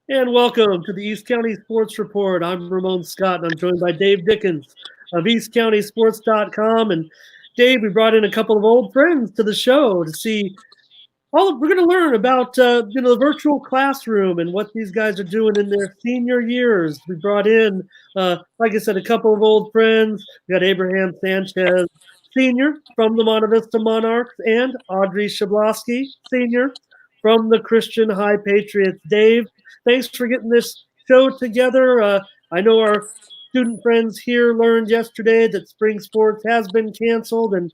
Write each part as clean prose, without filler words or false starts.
And welcome to the East County Sports Report. I'm Ramon Scott, and I'm joined by Dave Dickens of EastCountySports.com. And Dave, we brought in a couple of old friends to the show to see we're going to learn about the virtual classroom and what these guys are doing in their senior years. We brought in, like I said, a couple of old friends. We got Abraham Sanchez, senior from the Monte Vista Monarchs, and Audrey Shebloski, senior from the Christian Patriots. Dave, thanks for getting this show together. I know our student friends here learned yesterday that spring sports has been canceled, and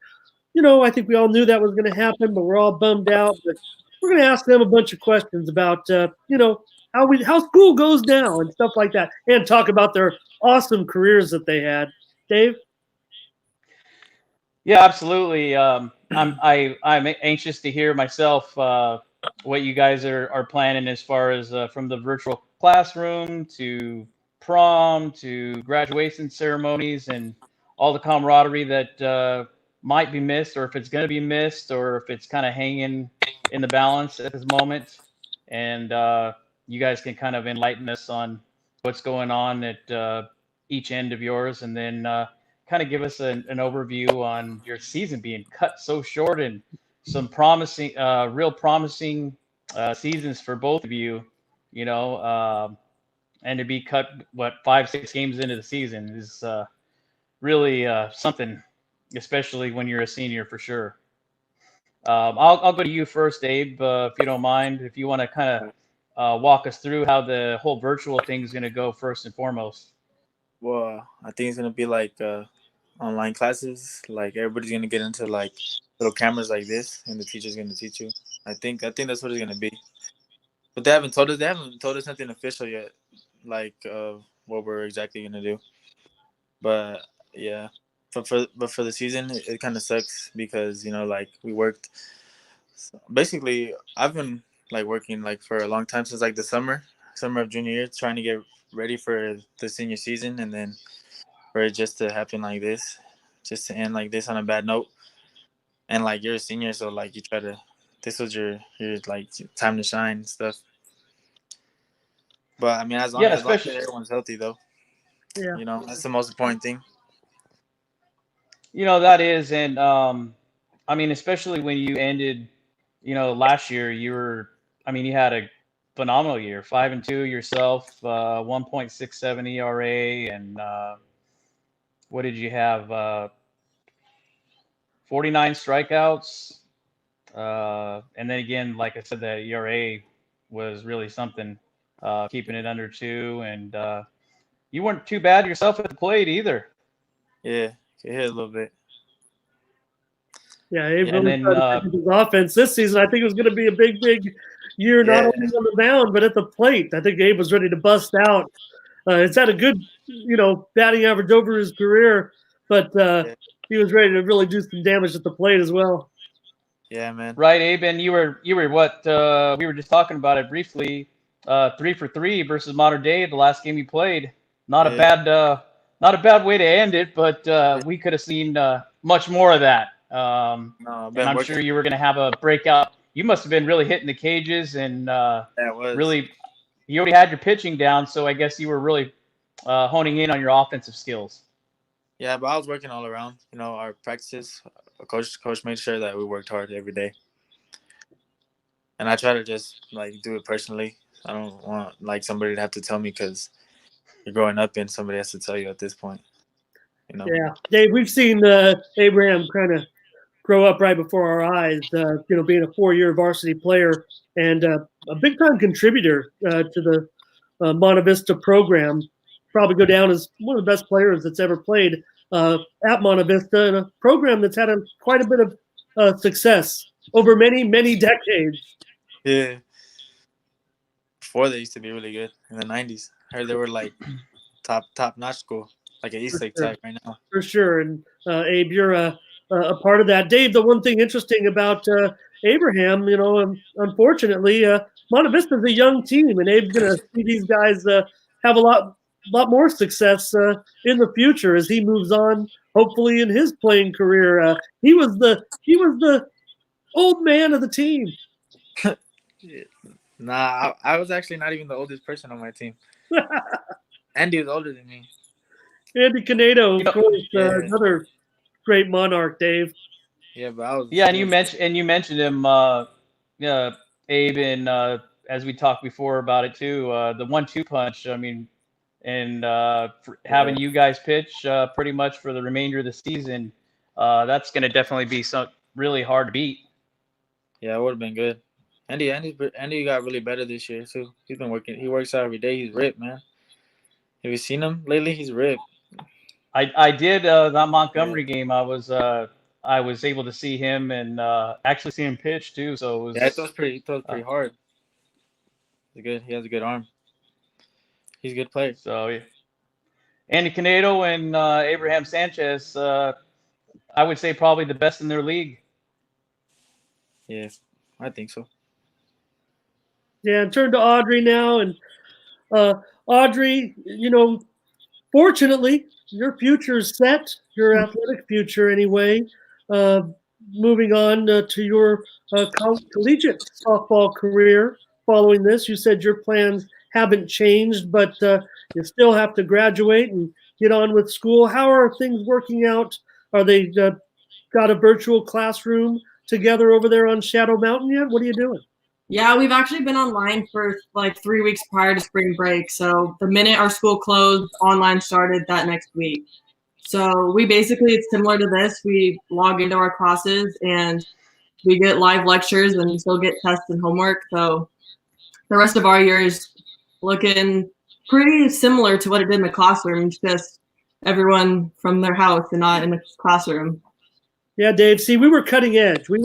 I think we all knew that was going to happen, but we're all bummed out. But we're going to ask them a bunch of questions about, how school goes now and stuff like that, and talk about their awesome careers that they had. Dave? Yeah, absolutely. I'm anxious to hear myself what you guys are planning as far as from the virtual classroom to prom to graduation ceremonies and all the camaraderie that might be missed, or if it's going to be missed, or if it's kind of hanging in the balance at this moment. And you guys can kind of enlighten us on what's going on at each end of yours, and then kind of give us an overview on your season being cut so short and some promising, real promising seasons for both of you, and to be cut, 5-6 games into the season is really something, especially when you're a senior for sure. I'll go to you first, Abe, if you don't mind, if you want to kind of walk us through how the whole virtual thing is going to go first and foremost. Well, I think it's gonna be like online classes. Like everybody's gonna get into like little cameras like this, and the teacher's gonna teach you. I think that's what it's gonna be. But they haven't told us. They haven't told us nothing official yet, like what we're exactly gonna do. But yeah, but for the season, it kind of sucks because like we worked. Basically, I've been like working like for a long time since like the summer of junior year, trying to get ready for the senior season, and then for it just to happen like this, just to end like this on a bad note. And like you're a senior, so like you try to. This was your like time to shine and stuff. But I mean, as long Yeah, as long as especially everyone's healthy, though, Yeah. that's the most important thing. that is, and I mean, especially when you ended, last year, you had a phenomenal year, 5-2 yourself, 1.67 ERA, and what did you have? 49 strikeouts, and then again, like I said, that ERA was really something, keeping it under 2, and you weren't too bad yourself at the plate either. Yeah, it hit a little bit. Yeah, he And really then started his offense this season. I think it was going to be a big year, not Yeah, only on the mound, but at the plate. I think Abe was ready to bust out. It's had a good, batting average over his career, but yeah, he was ready to really do some damage at the plate as well. yeah, man. right, Abe, and you were what we were just talking about it briefly. 3 for 3 versus Modern Day, the last game you played. Not a Yeah, bad, not a bad way to end it, but yeah. we could have seen much more of that. No, I've And been I'm working. sure you were going to have a breakout. You must have been really hitting the cages and Yeah, it was. really. You already had your pitching down, so I guess you were really honing in on your offensive skills. Yeah, but I was working all around. Our practices. Coach made sure that we worked hard every day, and I try to just like do it personally. I don't want like somebody to have to tell me because you're growing up and somebody has to tell you at this point. You know. Yeah, Dave, we've seen Abraham kind of grow up right before our eyes. Being a 4-year varsity player and a big time contributor to the Monte Vista program. Probably go down as one of the best players that's ever played at Monte Vista, in a program that's had quite a bit of success over many decades. Yeah. Before they used to be really good in the '90s. I heard they were like top notch school, like an East For Lake sure. type right now. For sure. And Abe, you're a part of that. Dave, the one thing interesting about Abraham, unfortunately, Monte Vista is a young team, and Abe's going to see these guys have a lot more success in the future as he moves on. Hopefully, in his playing career, he was the old man of the team. Yeah. Nah, I was actually not even the oldest person on my team. Andy was older than me. Andy Canedo, of course, Yeah. another great Monarch, Dave. Yeah, but I was. Yeah, and you mentioned him, Abe, and as we talked before about it too, the 1-2 punch. I mean, and having you guys pitch pretty much for the remainder of the season, that's going to definitely be really hard to beat. Yeah, it would have been good. Andy got really better this year too. He's been working. He works out every day. He's ripped, man. Have you seen him lately? He's ripped. I did that Montgomery game. I was able to see him and actually see him pitch too. So it was. Yeah, he throws pretty hard. He's good. He has a good arm. He's a good player. So yeah. Andy Canedo and Abraham Sanchez, I would say probably the best in their league. Yeah, I think so. Yeah, and turn to Audrey now. And Audrey, fortunately, your future is set, your athletic future anyway. Moving on to your collegiate softball career following this. You said your plans haven't changed, but you still have to graduate and get on with school. How are things working out? Are they got a virtual classroom together over there on Shadow Mountain yet? What are you doing? Yeah, we've actually been online for like 3 weeks prior to spring break. So the minute our school closed, online started that next week. So it's similar to this. We log into our classes and we get live lectures and still get tests and homework. So the rest of our year is looking pretty similar to what it did in the classroom. It's just everyone from their house and not in the classroom. Yeah, Dave. See, we were cutting edge. We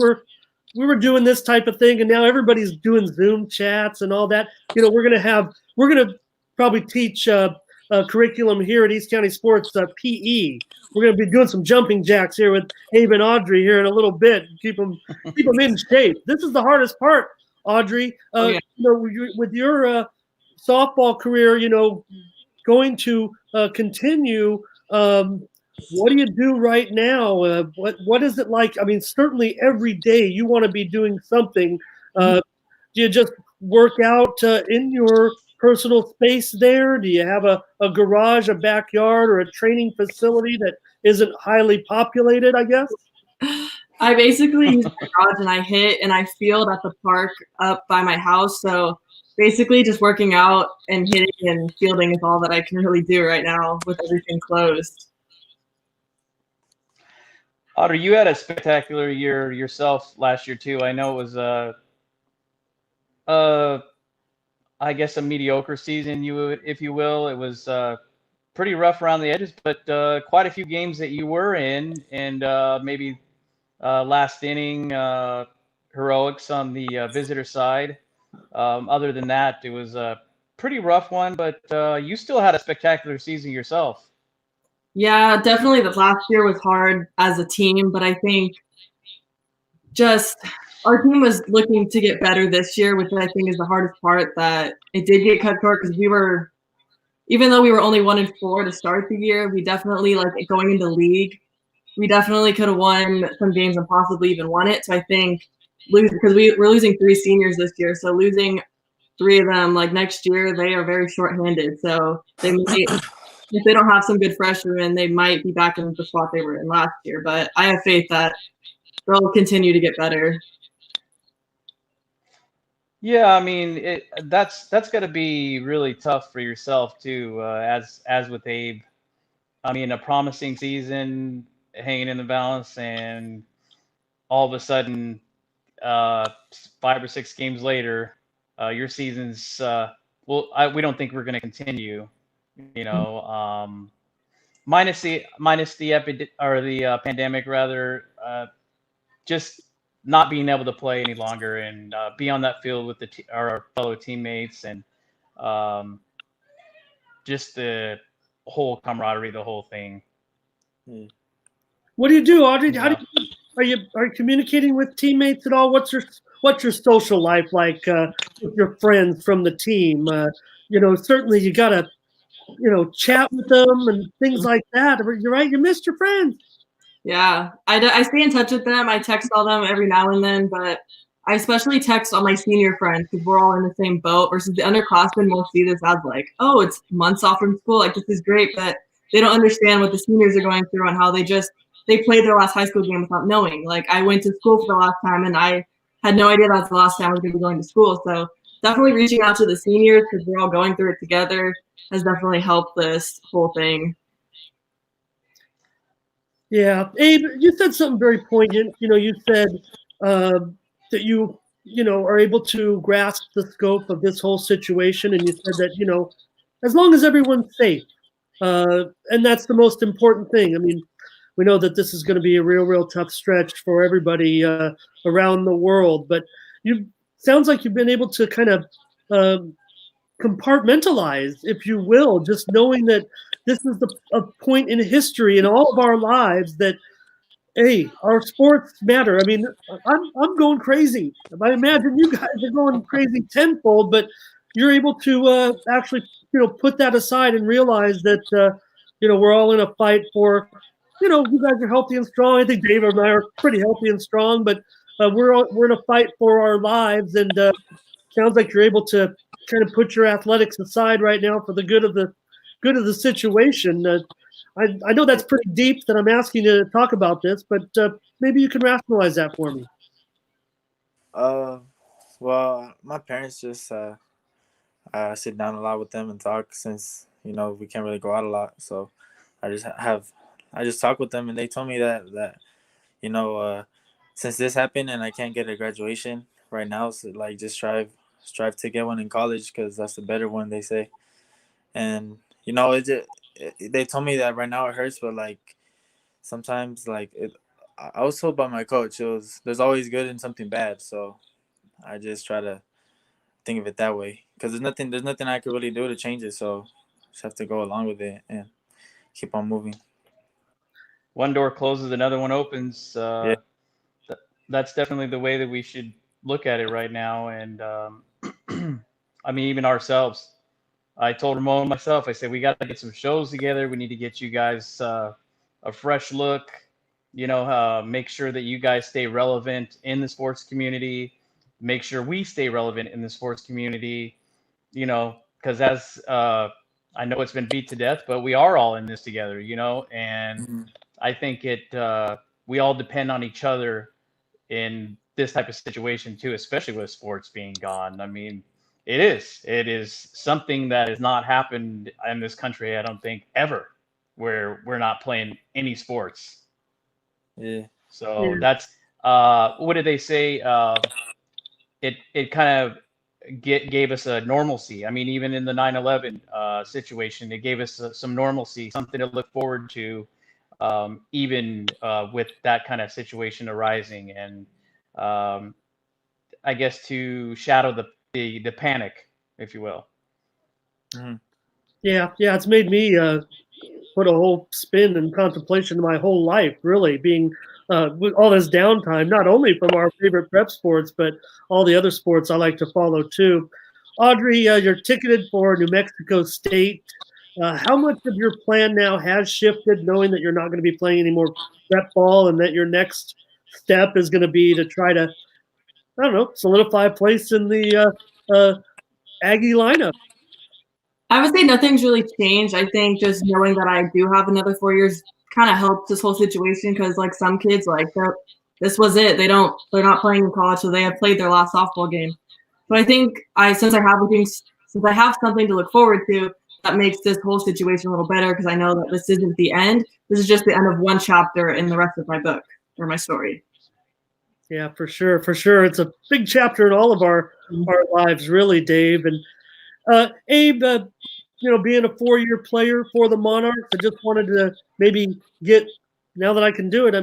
were doing this type of thing, and now everybody's doing Zoom chats and all that. We're gonna probably teach curriculum here at East County Sports, PE. We're gonna be doing some jumping jacks here with Abe and Audrey here in a little bit. Keep them in shape. This is the hardest part, Audrey. With your softball career, going to continue. What do you do right now? What is it like? I mean, certainly every day you want to be doing something. Do you just work out in your personal space there? Do you have a garage, a backyard, or a training facility that isn't highly populated, I guess? I basically use the garage and I hit and I field at the park up by my house. So basically just working out and hitting and fielding is all that I can really do right now with everything closed. Audrey, you had a spectacular year yourself last year too. I know it was I guess a mediocre season, if you will. It was pretty rough around the edges, but quite a few games that you were in, and maybe last inning heroics on the visitor side. Other than that, it was a pretty rough one, but you still had a spectacular season yourself. Yeah, definitely the last year was hard as a team, but I think just our team was looking to get better this year, which I think is the hardest part, that it did get cut short because even though we were only 1-4 to start the year, we definitely, like, going into league, we definitely could have won some games and possibly even won it. So I think because we're losing 3 seniors this year, so losing 3 of them, like, next year, they are very shorthanded. So they might, if they don't have some good freshmen, they might be back in the spot they were in last year. But I have faith that they'll continue to get better. Yeah, I mean, that's got to be really tough for yourself too, as with Abe. I mean, a promising season hanging in the balance, and all of a sudden, 5 or 6 games later, your season's we don't think we're going to continue. Minus the pandemic rather, just not being able to play any longer and be on that field with our fellow teammates, and just the whole camaraderie, the whole thing. What do you do, Audrey? Are you communicating with teammates at all? What's your social life like with your friends from the team? Certainly you gotta chat with them and things like that. You're right. You missed your friends. Yeah, I stay in touch with them. I text all them every now and then, but I especially text all my senior friends because we're all in the same boat versus the underclassmen will see this as like, oh, it's months off from school. Like, this is great, but they don't understand what the seniors are going through and how they played their last high school game without knowing. Like, I went to school for the last time and I had no idea that's the last time I was going to be going to school. So definitely reaching out to the seniors because we're all going through it together has definitely helped this whole thing. Yeah, Abe, you said something very poignant. You said that you are able to grasp the scope of this whole situation, and you said that as long as everyone's safe, and that's the most important thing. I mean, we know that this is going to be a real tough stretch for everybody around the world, but sounds like you've been able to kind of compartmentalize, if you will, just knowing that this is a point in history in all of our lives that, hey, our sports matter. I mean, I'm going crazy. I imagine you guys are going crazy tenfold, but you're able to actually, put that aside and realize that, we're all in a fight for, you guys are healthy and strong. I think David and I are pretty healthy and strong, but we're in a fight for our lives, and sounds like you're able to kind of put your athletics aside right now for the good of the situation. I know that's pretty deep that I'm asking you to talk about this, but maybe you can rationalize that for me. Well, my parents just I sit down a lot with them and talk since we can't really go out a lot. So I just talk with them, and they told me that since this happened and I can't get a graduation right now, so like just strive to get one in college because that's the better one, they say. And they told me that right now it hurts, but like sometimes I was told by my coach there's always good in something bad. So I just try to think of it that way because there's nothing I could really do to change it. So just have to go along with it and keep on moving. One door closes, another one opens. Yeah. That's definitely the way that we should look at it right now. And I mean, even ourselves. I told Ramon myself, I said, we got to get some shows together. We need to get you guys a fresh look, make sure that you guys stay relevant in the sports community, make sure we stay relevant in the sports community, because as I know it's been beat to death, but we are all in this together, and Mm-hmm. I think we all depend on each other in this type of situation too, especially with sports being gone. I mean, it is something that has not happened in this country, I don't think, ever, where we're not playing any sports. Yeah. So that's what did they say? It kind of gave us a normalcy. I mean, even in the 9/11 situation, it gave us some normalcy, something to look forward to, even with that kind of situation arising, and I guess to shadow the panic, if you will. Mm-hmm. Yeah, it's made me put a whole spin and contemplation to my whole life, really, being with all this downtime, not only from our favorite prep sports, but all the other sports I like to follow too. Audrey, you're ticketed for New Mexico State. How much of your plan now has shifted, knowing that you're not going to be playing any more prep ball and that your next step is going to be to try to, I don't know, solidify a place in the Aggie lineup? I would say nothing's really changed. I think just knowing that I do have another 4 years kind of helps this whole situation because like some kids this was it. They're not playing in college, so they have played their last softball game. But I think since I have something to look forward to, that makes this whole situation a little better because I know that this isn't the end. This is just the end of one chapter in the rest of my book or my story. Yeah, for sure. It's a big chapter in all of our lives, really, Dave. And Abe, being a 4-year player for the Monarchs, I just wanted to maybe get, now that I can do it,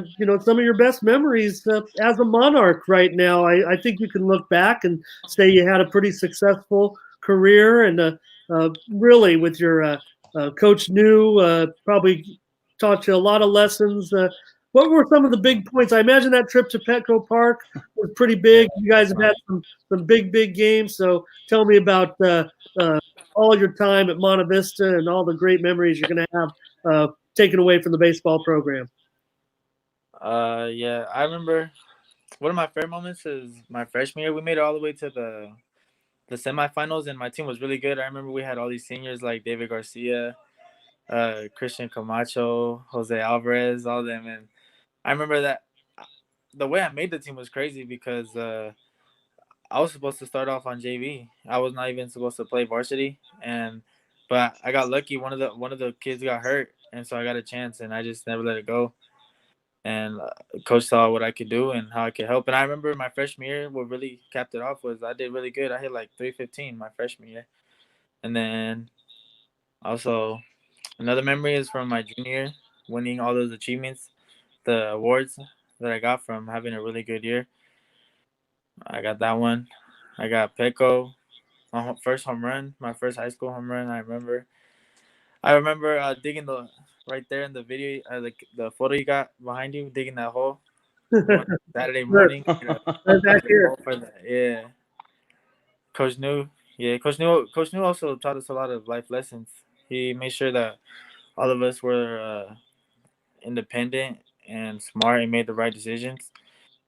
some of your best memories as a Monarch right now. I think you can look back and say you had a pretty successful career, and really with your Coach New probably taught you a lot of lessons. What were some of the big points? I imagine that trip to Petco Park was pretty big. You guys have had some big games. So tell me about all your time at Monte Vista and all the great memories you're going to have taken away from the baseball program. Yeah, I remember one of my favorite moments is my freshman year. We made it all the way to the semifinals, and my team was really good. I remember we had all these seniors like David Garcia, Christian Camacho, Jose Alvarez, all of them. And I remember that the way I made the team was crazy because I was supposed to start off on JV. I was not even supposed to play varsity, but I got lucky. One of the kids got hurt, and so I got a chance, and I just never let it go. And coach saw what I could do and how I could help. And I remember my freshman year, what really capped it off was I did really good. I hit like 315 my freshman year, and then also another memory is from my junior year, winning all those achievements, the awards that I got from having a really good year. I got that one. I got Petco, my first home run, my first high school home run. I remember digging the right there in the video, the photo you got behind you, digging that hole Saturday morning. Back here. Yeah, Coach New. Yeah, Coach New also taught us a lot of life lessons. He made sure that all of us were independent and smart and made the right decisions,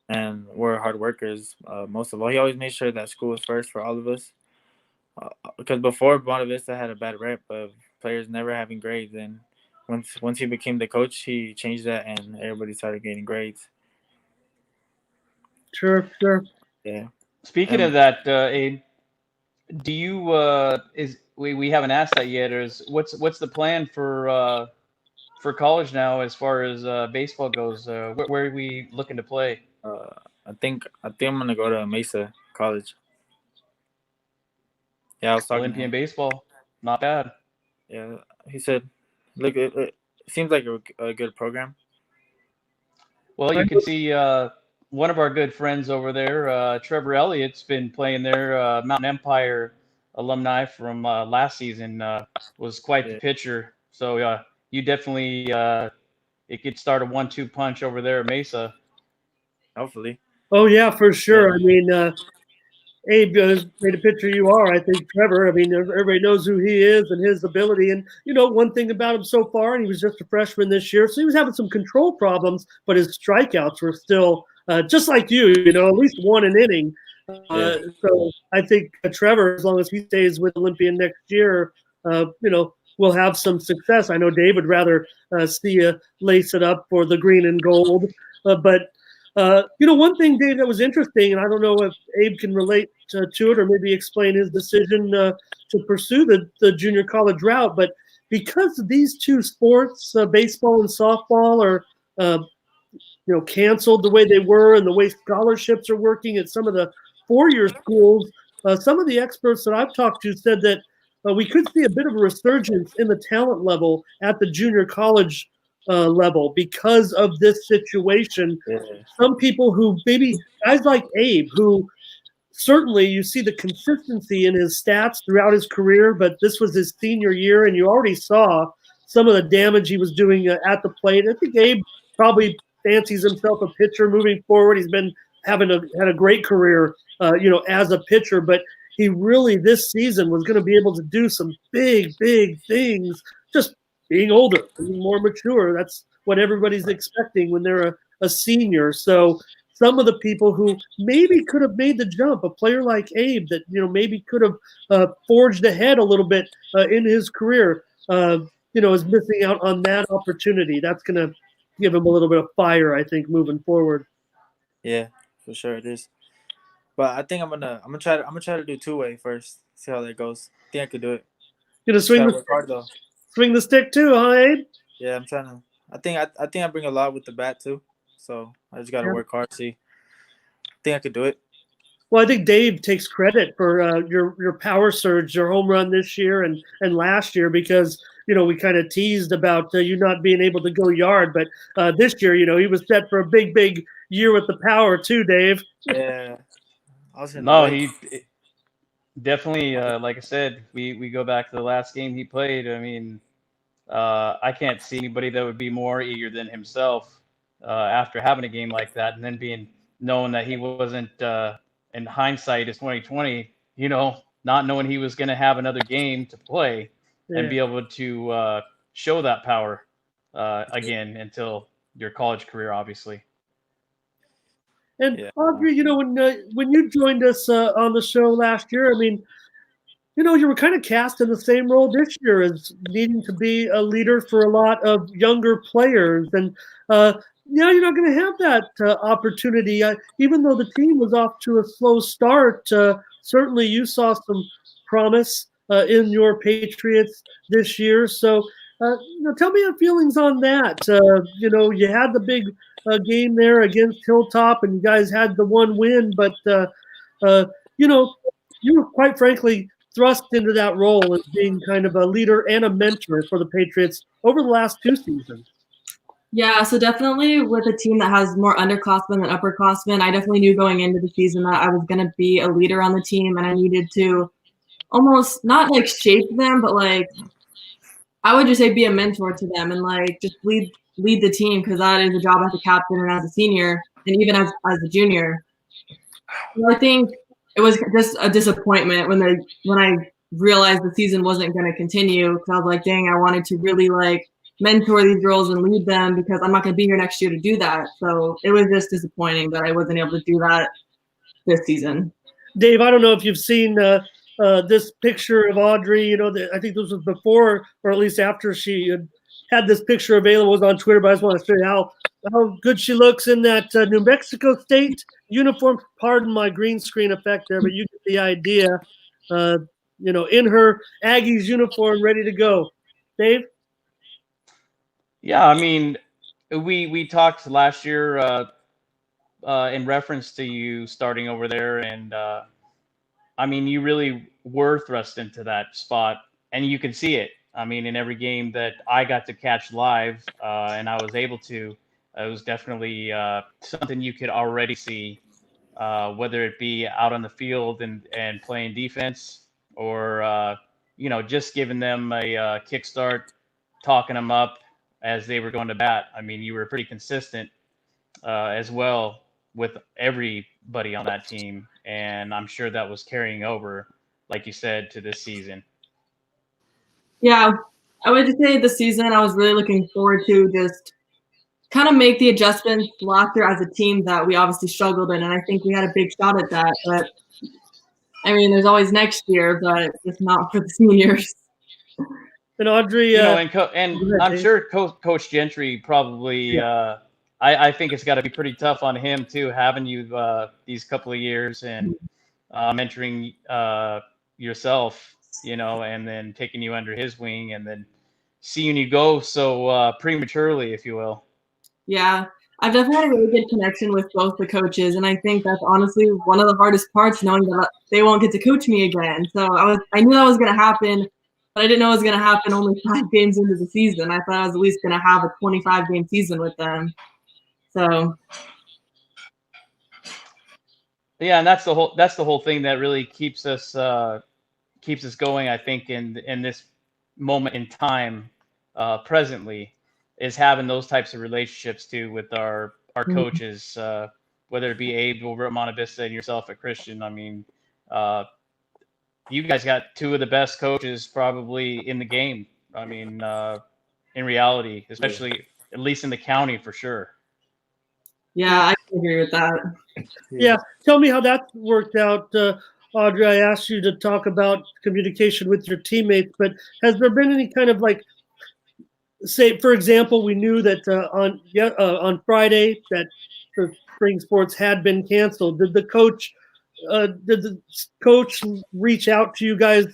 and we're hard workers. Most of all, he always made sure that school was first for all of us. Because before Monte Vista had a bad rep of players never having grades, and once he became the coach, he changed that, and everybody started getting grades. Sure. Yeah. Speaking of that, Abe, do you we haven't asked that yet? Is what's the plan for college now as far as baseball goes? Where are we looking to play? I think I'm gonna go to Mesa College. Yeah, I was talking Olympian baseball, not bad. Yeah, he said, "Look, it seems like a good program." Well, you can see one of our good friends over there, Trevor Elliott's been playing there. Mountain Empire alumni from last season, was quite the pitcher. So you definitely it could start a 1-2 punch over there at Mesa. Hopefully. Oh yeah, for sure. Yeah. I mean, Abe, as great a pitcher you are, I think Trevor. I mean, everybody knows who he is and his ability. And you know, one thing about him so far, and he was just a freshman this year, so he was having some control problems, but his strikeouts were still just like you. You know, at least one an inning. So I think Trevor, as long as he stays with Olympian next year, you know, will have some success. I know Dave would rather see you lace it up for the green and gold, but. You know, one thing, Dave, that was interesting, and I don't know if Abe can relate to it or maybe explain his decision to pursue the junior college route, but because these two sports, baseball and softball, are you know, canceled the way they were and the way scholarships are working at some of the four-year schools, some of the experts that I've talked to said that we could see a bit of a resurgence in the talent level at the junior college level because of this situation. Yeah. Some people who maybe guys like Abe, who certainly you see the consistency in his stats throughout his career, but this was his senior year, and you already saw some of the damage he was doing at the plate. I think Abe probably fancies himself a pitcher moving forward. He's been had a great career, you know, as a pitcher, but he really this season was going to be able to do some big things. Just being older, being more mature. That's what everybody's expecting when they're a senior. So some of the people who maybe could have made the jump, a player like Abe that, you know, maybe could have forged ahead a little bit in his career, you know, is missing out on that opportunity. That's going to give him a little bit of fire, I think, moving forward. Yeah, for sure it is. But I think I'm gonna try to do two-way first. See how that goes. I think I could do it. Gonna swing the stick too, huh, Abe? Yeah, I'm trying to. I think I bring a lot with the bat too. So I just gotta work hard. See, I think I could do it. Well, I think Dave takes credit for your power surge, your home run this year and last year, because you know we kind of teased about you not being able to go yard, but this year, you know, he was set for a big year with the power too, Dave. Yeah. He definitely, like I said, we go back to the last game he played. I mean, I can't see anybody that would be more eager than himself after having a game like that, and then knowing that he wasn't. In hindsight, is 2020. You know, not knowing he was going to have another game to play and be able to show that power again until your college career, obviously. And Yeah. Audrey, when you joined us on the show last year, I mean, you were kind of cast in the same role this year as needing to be a leader for a lot of younger players. And you're not going to have that opportunity. Even though the team was off to a slow start, certainly you saw some promise in your Patriots this year. So, tell me your feelings on that. You had the big game there against Hilltop, and you guys had the one win, but you were quite frankly thrust into that role as being kind of a leader and a mentor for the Patriots over the last 2 seasons. Yeah, so definitely with a team that has more underclassmen than upperclassmen, I definitely knew going into the season that I was going to be a leader on the team, and I needed to almost not like shape them, but like I would just say be a mentor to them and like just lead the team, because that is a job as a captain and as a senior and even as a junior. So I think it was just a disappointment when I realized the season wasn't going to continue, because I was like, dang, I wanted to really like mentor these girls and lead them, because I'm not going to be here next year to do that. So it was just disappointing that I wasn't able to do that this season. Dave, I don't know if you've seen this picture of Audrey. I think this was before, or at least after she had this picture available. It was on Twitter, but I just want to show you how good she looks in that New Mexico State uniform. Pardon my green screen effect there, but you get the idea. In her Aggies uniform, ready to go. Dave? Yeah, I mean, we talked last year in reference to you starting over there, and I mean, you really were thrust into that spot, and you can see it. I mean, in every game that I got to catch live, and I was able to, it was definitely something you could already see, whether it be out on the field and playing defense, or just giving them a kickstart, talking them up as they were going to bat. I mean, you were pretty consistent as well with everybody on that team, and I'm sure that was carrying over, like you said, to this season. Yeah, I would just say the season I was really looking forward to just kind of make the adjustments last year as a team that we obviously struggled in, and I think we had a big shot at that. But I mean, there's always next year, but it's not for the seniors. And Audrey, and I'm sure Coach Gentry probably. I think it's got to be pretty tough on him too, having you these couple of years and mentoring yourself, and then taking you under his wing, and then seeing you go so prematurely, if you will. Yeah, I've definitely had a really good connection with both the coaches, and I think that's honestly one of the hardest parts, knowing that they won't get to coach me again. So I knew that was going to happen, but I didn't know it was going to happen only 5 games into the season. I thought I was at least going to have a 25-game season with them. So yeah, and that's the whole thing that really keeps us going. I think in this moment in time, presently, is having those types of relationships too with our coaches, whether it be Abe over at Monte Vista and yourself at Christian. I mean, you guys got 2 of the best coaches probably in the game. I mean, in reality, especially at least in the county for sure. Yeah, I agree with that. Yeah, tell me how that worked out. Audrey, I asked you to talk about communication with your teammates, but has there been any kind of say, for example, we knew that on Friday that the spring sports had been canceled. Did the coach reach out to you guys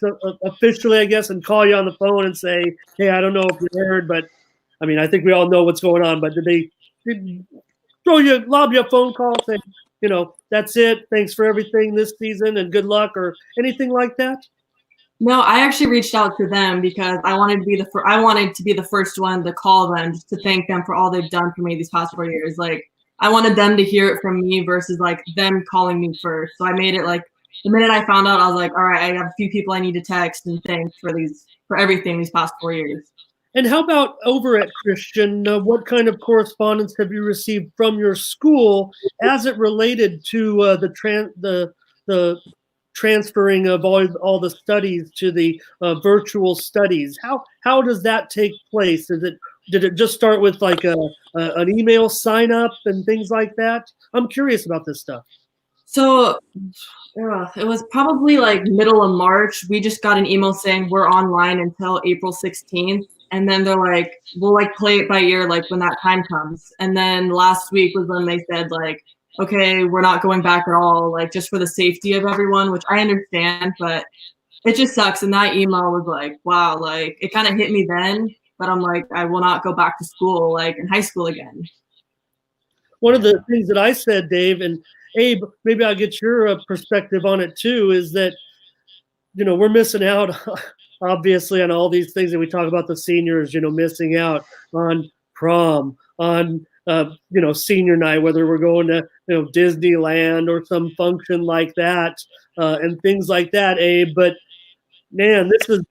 officially, I guess, and call you on the phone and say, "Hey, I don't know if you heard, but I mean, I think we all know what's going on." But did they lob you a phone call saying, that's it, thanks for everything this season and good luck, or anything like that? No, I actually reached out to them because I wanted to be the first one to call them, just to thank them for all they've done for me these past 4 years. Like, I wanted them to hear it from me versus like them calling me first. So I made it like the minute I found out, I was like, all right, I have a few people I need to text and thank for everything these past 4 years. And how about over at Christian? What kind of correspondence have you received from your school as it related to the transferring of all the studies to the virtual studies? How does that take place? Did it just start with like an email sign up and things like that? I'm curious about this stuff. So it was probably like middle of March. We just got an email saying we're online until April 16th. And then they're like, we'll like play it by ear, like when that time comes. And then last week was when they said like, okay, we're not going back at all, like just for the safety of everyone, which I understand, but it just sucks. And that email was like, wow, like it kind of hit me then, but I'm like, I will not go back to school, like in high school again. One of the things that I said, Dave, and Abe, maybe I'll get your perspective on it too, is that, you know, we're missing out, obviously, on all these things that we talk about, the seniors, you know, missing out on prom, on, you know, senior night, whether we're going to, you know, Disneyland or some function like that, and things like that, Abe. But, man, this is,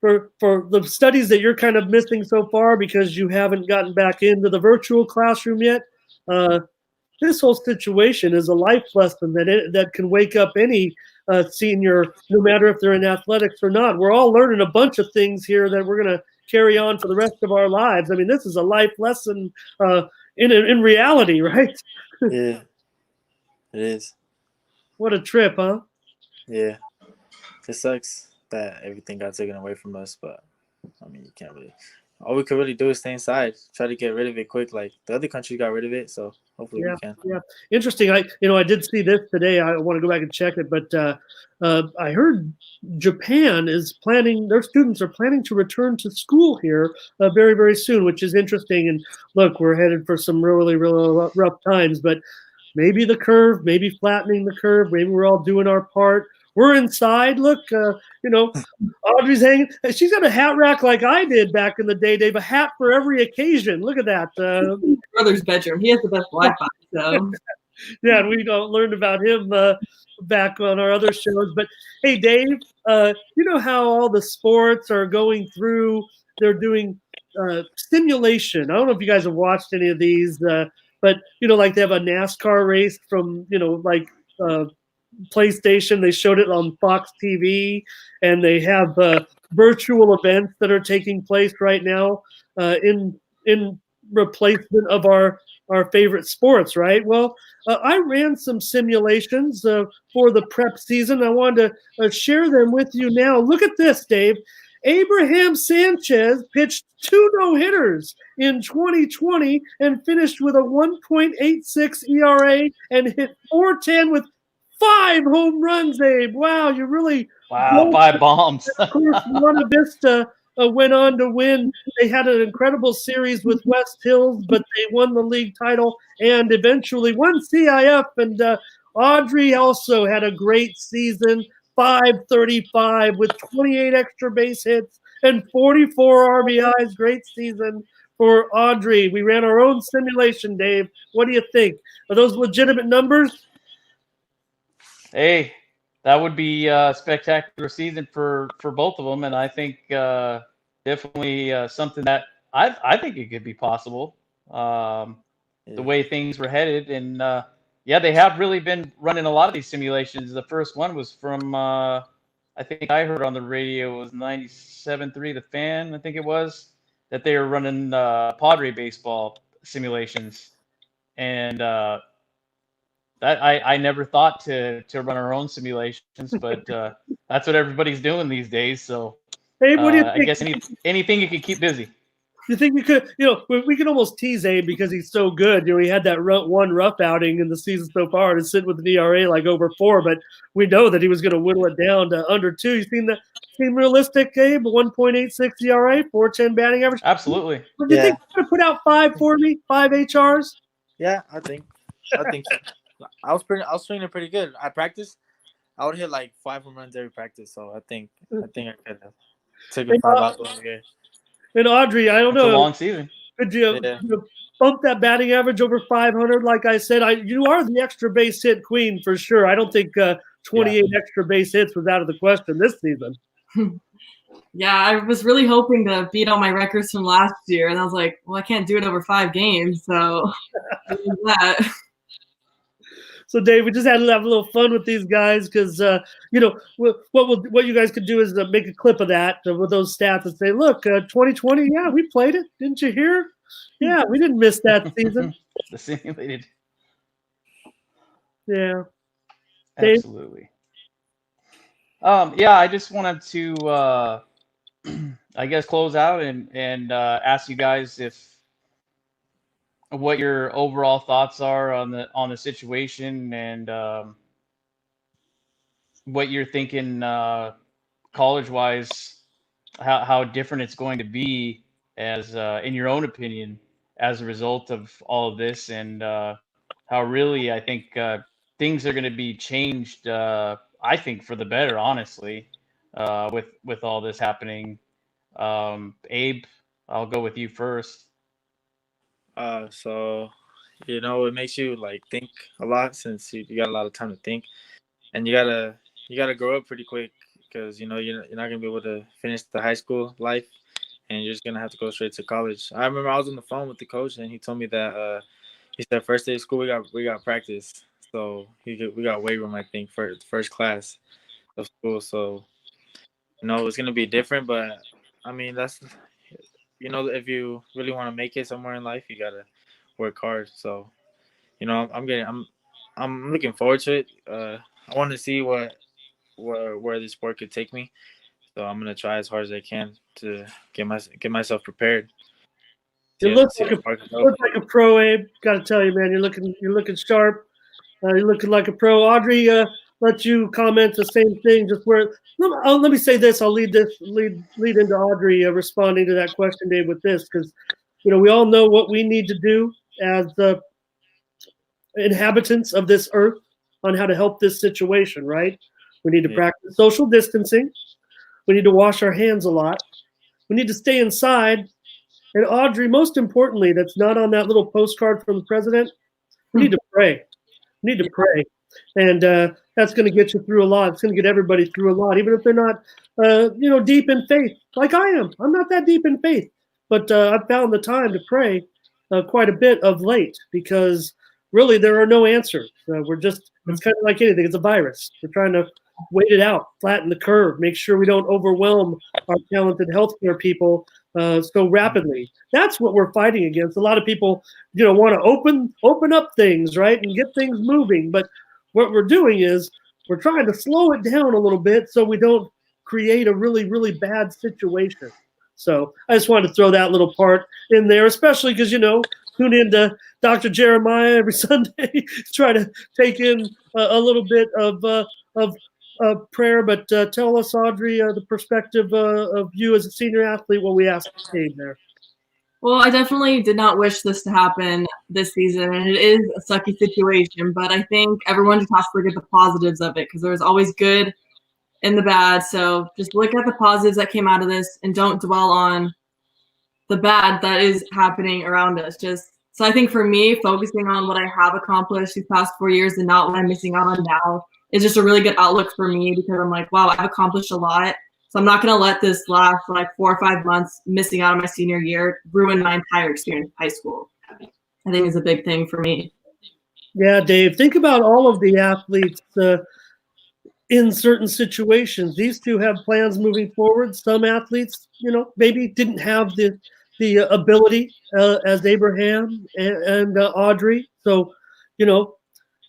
for the studies that you're kind of missing so far because you haven't gotten back into the virtual classroom yet, this whole situation is a life lesson that can wake up any senior, no matter if they're in athletics or not. We're all learning a bunch of things here that we're going to carry on for the rest of our lives. I mean, this is a life lesson in reality, right? Yeah, it is. What a trip, huh? Yeah, it sucks that everything got taken away from us, but I mean, you can't really. All we could really do is stay inside, try to get rid of it quick. Like the other countries got rid of it, so hopefully we can. Yeah, interesting. I did see this today. I want to go back and check it, but I heard Japan is planning. Their students are planning to return to school here very, very soon, which is interesting. And look, we're headed for some really, really rough times, but maybe the curve, maybe flattening the curve. Maybe we're all doing our part. We're inside. Look, you know, Audrey's hanging. She's got a hat rack like I did back in the day, Dave. A hat for every occasion. Look at that. My brother's bedroom. He has the best Wi-Fi. So yeah, and we learned about him back on our other shows. But hey, Dave, you know how all the sports are going through? They're doing simulation. I don't know if you guys have watched any of these, but you know, like they have a NASCAR race from, you know, like PlayStation. They showed it on Fox TV, and they have virtual events that are taking place right now in replacement of our favorite sports, right? Well, I ran some simulations for the prep season. I wanted to share them with you now. Look at this, Dave. Abraham Sanchez pitched 2 no-hitters in 2020 and finished with a 1.86 ERA and hit .410 with 5 home runs, Abe. Wow, you really... Wow, 5 bombs. Of course, Monte Vista went on to win. They had an incredible series with West Hills, but they won the league title and eventually won CIF. And Audrey also had a great season, 535 with 28 extra base hits and 44 RBIs. Great season for Audrey. We ran our own simulation, Dave. What do you think? Are those legitimate numbers? Hey, that would be a spectacular season for both of them, and I think definitely something that I think it could be possible. The way things were headed, and yeah, they have really been running a lot of these simulations. The first one was from I think I heard on the radio, it was 97.3 The Fan, I think it was, that they were running Padre baseball simulations, and that I never thought to run our own simulations, but that's what everybody's doing these days. So Abe, what do you think? I guess anything you can keep busy. You think you could, you know, we can almost tease Abe because he's so good. You know, he had that one rough outing in the season so far to sit with an ERA like over 4, but we know that he was going to whittle it down to under 2. You seem realistic, Abe? 1.86 ERA, .410 batting average. Absolutely. Do you think you're going to put out 5 for me, 5 HRs? Yeah, I think so. I was swinging pretty good. I practiced. I would hit like 5 home runs every practice, so I think I could have taken 5 out of here. And Audrey, I don't know. It's a long season. Could you bump that batting average over 500? Like I said, you are the extra base hit queen for sure. I don't think 28 extra base hits was out of the question this season. Yeah, I was really hoping to beat all my records from last year, and I was like, well, I can't do it over 5 games, so that. So, Dave, we just had to have a little fun with these guys because, you know, what you guys could do is make a clip of that with those stats and say, look, 2020, yeah, we played it. Didn't you hear? Yeah, we didn't miss that season. The simulated. Yeah. Dave? Absolutely. Yeah, I just wanted to, I guess, close out and ask you guys if what your overall thoughts are on the situation and what you're thinking college wise, how different it's going to be as in your own opinion as a result of all of this, and how really I think things are going to be changed. I think for the better, honestly, with all this happening. Abe, I'll go with you first. So it makes you like think a lot since you got a lot of time to think, and you gotta grow up pretty quick because you're not gonna be able to finish the high school life, and you're just gonna have to go straight to college. I remember I was on the phone with the coach, and he told me that he said first day of school we got practice, so we got weight room I think for the first class of school. So it's gonna be different, but I mean that's if you really want to make it somewhere in life, you gotta work hard. So I'm looking forward to it. I want to see where this sport could take me. So I'm gonna try as hard as I can to get myself prepared. You See, look see like how a far I can you go. look like a pro, Abe. Got to tell you, man, you're looking sharp. You're looking like a pro. Audrey, let you comment the same thing. Just where let me say this. I'll lead into Audrey responding to that question, Dave, with this because we all know what we need to do as the inhabitants of this earth on how to help this situation. Right? We need to Yeah. practice social distancing. We need to wash our hands a lot. We need to stay inside. And Audrey, most importantly, that's not on that little postcard from the president. We need to pray. We need to pray. And that's going to get you through a lot. It's going to get everybody through a lot, even if they're not, deep in faith, like I am. I'm not that deep in faith, but I've found the time to pray quite a bit of late because really there are no answers. It's kind of like anything. It's a virus. We're trying to wait it out, flatten the curve, make sure we don't overwhelm our talented healthcare people so rapidly. That's what we're fighting against. A lot of people, want to open up things, right, and get things moving. But what we're doing is we're trying to slow it down a little bit so we don't create a really, really bad situation. So I just wanted to throw that little part in there, especially because, tune into Dr. Jeremiah every Sunday, try to take in a little bit of prayer. But tell us, Audrey, the perspective of you as a senior athlete, what we asked Dave there. Well, I definitely did not wish this to happen this season, and it is a sucky situation, but I think everyone just has to look at the positives of it because there's always good and the bad. So just look at the positives that came out of this and don't dwell on the bad that is happening around us. So I think for me, focusing on what I have accomplished these past 4 years and not what I'm missing out on now is just a really good outlook for me because I'm like, wow, I've accomplished a lot. So I'm not going to let this last 4 or 5 months missing out on my senior year ruin my entire experience in high school. I think is a big thing for me. Yeah, Dave, think about all of the athletes in certain situations. These two have plans moving forward. Some athletes, maybe didn't have the ability as Abraham and Audrey. So,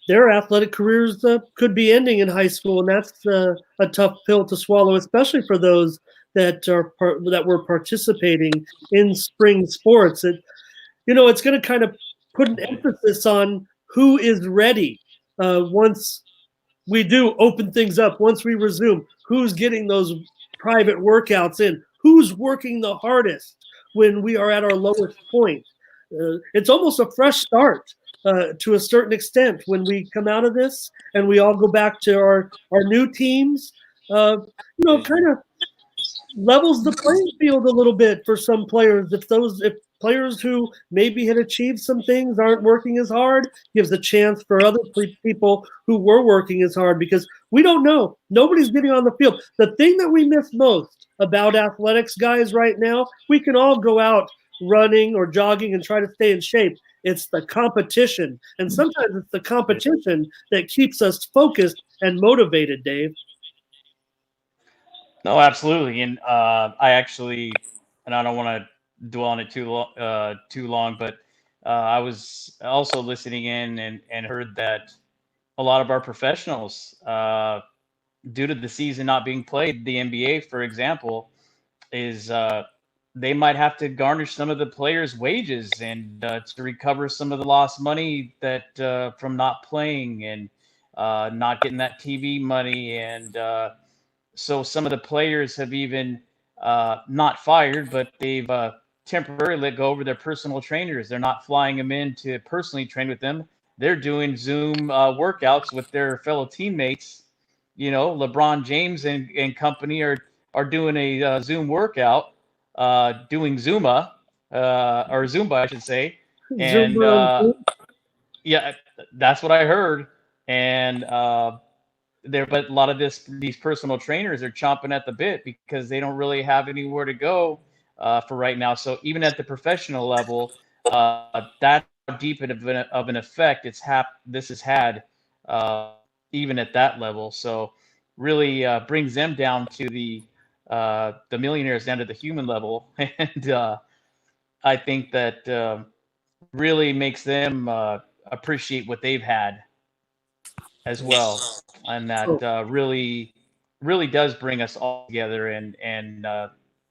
their athletic careers could be ending in high school, and that's a tough pill to swallow, especially for those that were participating in spring sports. It's going to kind of put an emphasis on who is ready once we do open things up, once we resume. Who's getting those private workouts in? Who's working the hardest when we are at our lowest point? It's almost a fresh start. To a certain extent, when we come out of this and we all go back to our new teams, kind of levels the playing field a little bit for some players. If players who maybe had achieved some things aren't working as hard, gives a chance for other people who were working as hard because we don't know. Nobody's getting on the field. The thing that we miss most about athletics, guys, right now, we can all go out running or jogging and try to stay in shape. It's the competition. And sometimes it's the competition that keeps us focused and motivated, Dave. No, absolutely. And I actually, and I don't want to dwell on it too long, but I was also listening in and heard that a lot of our professionals, due to the season not being played, the NBA, for example, is they might have to garnish some of the players' wages and to recover some of the lost money that from not playing and not getting that TV money. And so some of the players have even not fired, but they've temporarily let go over their personal trainers. They're not flying them in to personally train with them. They're doing Zoom workouts with their fellow teammates. You know, LeBron James and company are doing a Zoom workout, doing Zuma or Zumba, I should say. And yeah, that's what I heard. And but a lot of these personal trainers are chomping at the bit because they don't really have anywhere to go for right now. So even at the professional level, that's how deep of an effect this has had, even at that level. So really brings them down to the millionaires, down to the human level, and I think that really makes them appreciate what they've had as well, and that really does bring us all together. And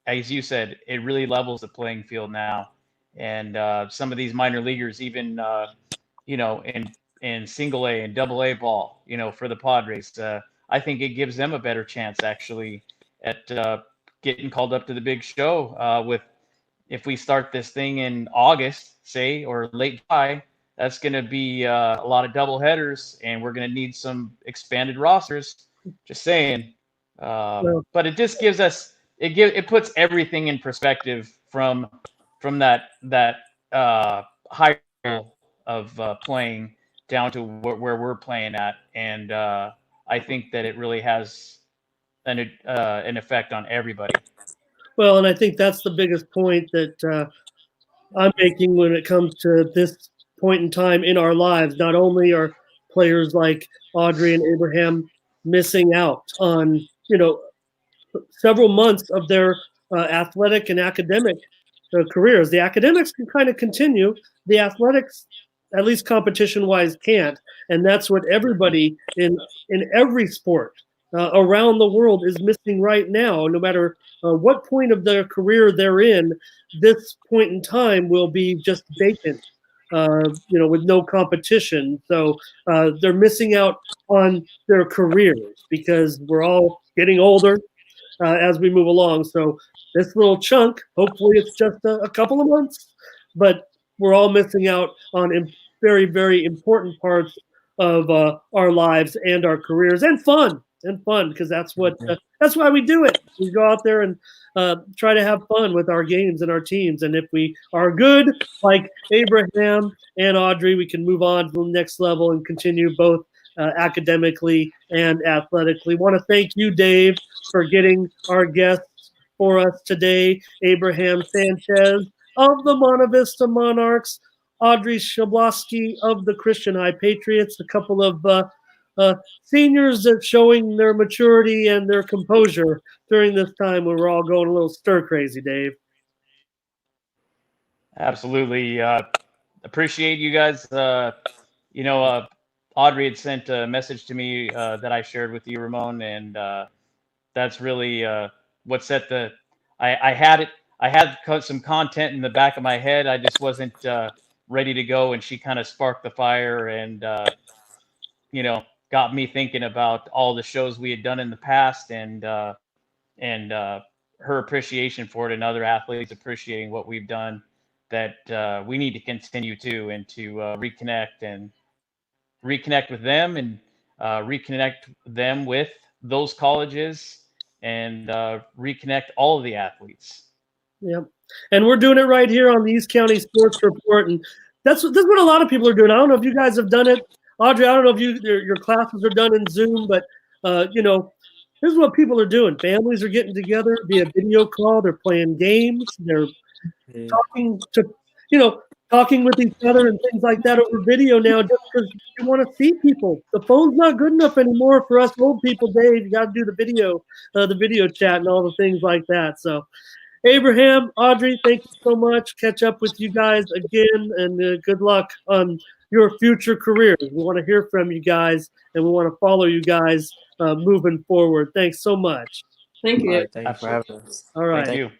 as you said, it really levels the playing field now. And some of these minor leaguers, even you know, in single A and double A ball, you know, for the Padres, I think it gives them a better chance actually at getting called up to the big show with if we start this thing in August, say, or late July. That's going to be a lot of double headers, and we're going to need some expanded rosters. Just saying. But it just gives us it puts everything in perspective from that high level of playing down to where we're playing at, and I think that it really has an effect on everybody. Well, and I think that's the biggest point that I'm making when it comes to this point in time in our lives. Not only are players like Audrey and Abraham missing out on, you know, several months of their athletic and academic careers. The academics can kind of continue. The athletics, at least competition-wise, can't. And that's what everybody in every sport around the world is missing right now. No matter what point of their career they're in, this point in time will be just vacant. You know, with no competition. So they're missing out on their careers because we're all getting older as we move along. So this little chunk, hopefully it's just a couple of months, but we're all missing out on very, very important parts of our lives and our careers and fun because that's what that's why we do it. We go out there and try to have fun with our games and our teams. And if we are good, like Abraham and Audrey, we can move on to the next level and continue both academically and athletically. Want to thank you, Dave, for getting our guests for us today. Abraham Sanchez of the Monte Vista Monarchs, Audrey Shebloski of the Christian Patriots, a couple of seniors that showing their maturity and their composure during this time when we're all going a little stir crazy, Dave. Absolutely. Appreciate you guys. You know, Audrey had sent a message to me that I shared with you, Ramon, and that's really what set the. I had some content in the back of my head. I just wasn't ready to go, and she kind of sparked the fire, and you know, got me thinking about all the shows we had done in the past, and her appreciation for it, and other athletes appreciating what we've done. That we need to continue to, and to reconnect with them, and reconnect them with those colleges, and reconnect all of the athletes. Yep. And we're doing it right here on the East County Sports Report. And that's what a lot of people are doing. I don't know if you guys have done it. Audrey, I don't know if your classes are done in Zoom, but, you know, this is what people are doing. Families are getting together via video call. They're playing games. They're talking with each other and things like that over video now, just because you want to see people. The phone's not good enough anymore for us old people, Dave. You got to do the video chat and all the things like that. So, Abraham, Audrey, thank you so much. Catch up with you guys again, and good luck on your future careers. We want to hear from you guys, and we want to follow you guys moving forward. Thanks so much. Thank All you. right, thank you for having us. All right. Thank you.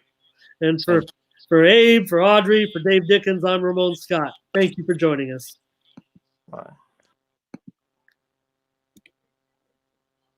And for Abe, for Audrey, for Dave Dickens, I'm Ramon Scott. Thank you for joining us. Bye.